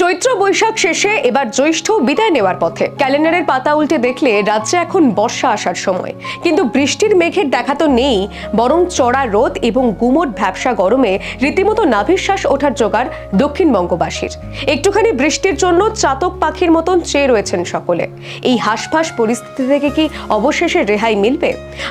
চৈত্র বৈশাখ শেষে এবার জ্যৈষ্ঠ বিদায় নেওয়ার পথে। ক্যালেন্ডারের পাতা উল্টে দেখলে রাজ্যে এখন বর্ষা আসার সময়, কিন্তু বৃষ্টির মেঘের দেখা তো নেই, বরং চড়া রোদ এবং গুমোট ভ্যাপসা গরমে রীতিমতো নাভিশ্বাস ওঠার জোগাড় দক্ষিণবঙ্গবাসীর। একটুখানি বৃষ্টির জন্য চাতক পাখির মতন চেয়ে রয়েছেন সকলে। এই হাঁসফাঁস পরিস্থিতি থেকে কি অবশেষে রেহাই মিলবে?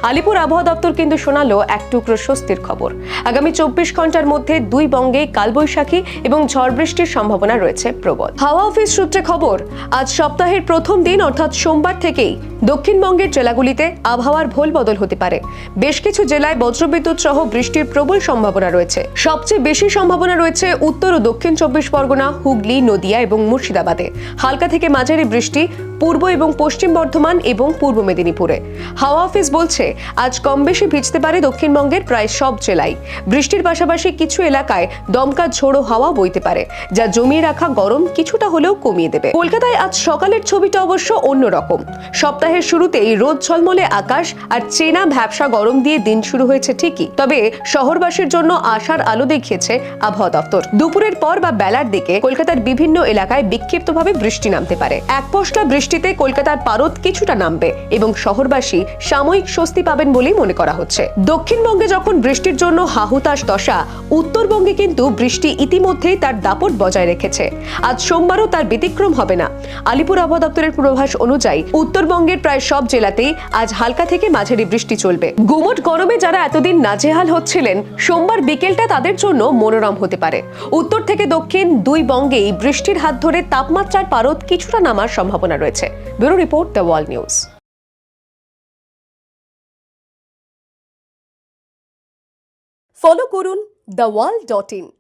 আলিপুর আবহাওয়া দপ্তর কিন্তু শোনালো এক টুকরো স্বস্তির খবর। আগামী 24 ঘন্টার মধ্যে দুই বঙ্গে কালবৈশাখী এবং ঝড় বৃষ্টির সম্ভাবনা রয়েছে প্রবল। হাওয়া অফিস সূত্রে খবর, আজ সপ্তাহের প্রথম দিন অর্থাৎ সোমবার থেকেই দক্ষিণবঙ্গের জেলাগুলিতে আবহাওয়ার ভোল বদল হতে পারে। বেশ কিছু জেলায় বজ্রবিদ্যুৎ সহ বৃষ্টির প্রবল সম্ভাবনা রয়েছে। সবচেয়ে বেশি সম্ভাবনা রয়েছে উত্তর ও দক্ষিণ 24 পরগনা, হুগলি, নদিয়া এবং মুর্শিদাবাদে। হালকা থেকে মাঝারি বৃষ্টি পূর্ব এবং পশ্চিম বর্ধমান এবং পূর্ব মেদিনীপুরে। হাওয়া অফিস বলছে, আজ কম বেশি ভিজতে পারে দক্ষিণবঙ্গের প্রায় সব জেলায়। বৃষ্টির পাশাপাশি কিছু এলাকায় দমকা ঝোড়ো হাওয়া বইতে পারে, যা জমিয়ে রাখা গরম কিছুটা হলেও কমিয়ে দেবে। কলকাতায় আজ সকালের ছবিটা অবশ্য অন্যরকম। সপ্তাহের শুরুতেই রোদ ঝলমলে আকাশ আর চেনা ভ্যাপসা গরম দিয়ে দিন শুরু হয়েছে ঠিকই, তবে শহরবাসীর জন্য আশার আলো দেখিয়েছে আবহাওয়া দপ্তর। দুপুরের পর বা বেলার দিকে কলকাতার বিভিন্ন এলাকায় বিক্ষিপ্তভাবে বৃষ্টি নামতে পারে। এক পশলা বৃষ্টিতে কলকাতার পারদ কিছুটা নামবে এবং শহরবাসী সাময়িক স্বস্তি পাবেন বলেই মনে করা হচ্ছে। দক্ষিণবঙ্গে যখন বৃষ্টির জন্য হাহুতাশ দশা, উত্তরবঙ্গে কিন্তু বৃষ্টি ইতিমধ্যেই তার দাপট বজায় রেখেছে। আজ সোমবারও তার ব্যতিক্রম হবে না। আলিপুর আবহাওয়া দপ্তরের পূর্বাভাস অনুযায়ী উত্তরবঙ্গের প্রায় সব জেলাতেই আজ হালকা থেকে মাঝারি বৃষ্টি চলবে। গুমোট গরমে যারা এতদিন নাজেহাল হচ্ছিলেন, সোমবার বিকেলটা তাদের জন্য মনোরম হতে পারে। উত্তর থেকে দক্ষিণ দুই বঙ্গেই বৃষ্টির হাত ধরে তাপমাত্রার পারদ কিছুটা নামার সম্ভাবনা রয়েছে। Bureau report, the wall news. Follow করুন theworld.in।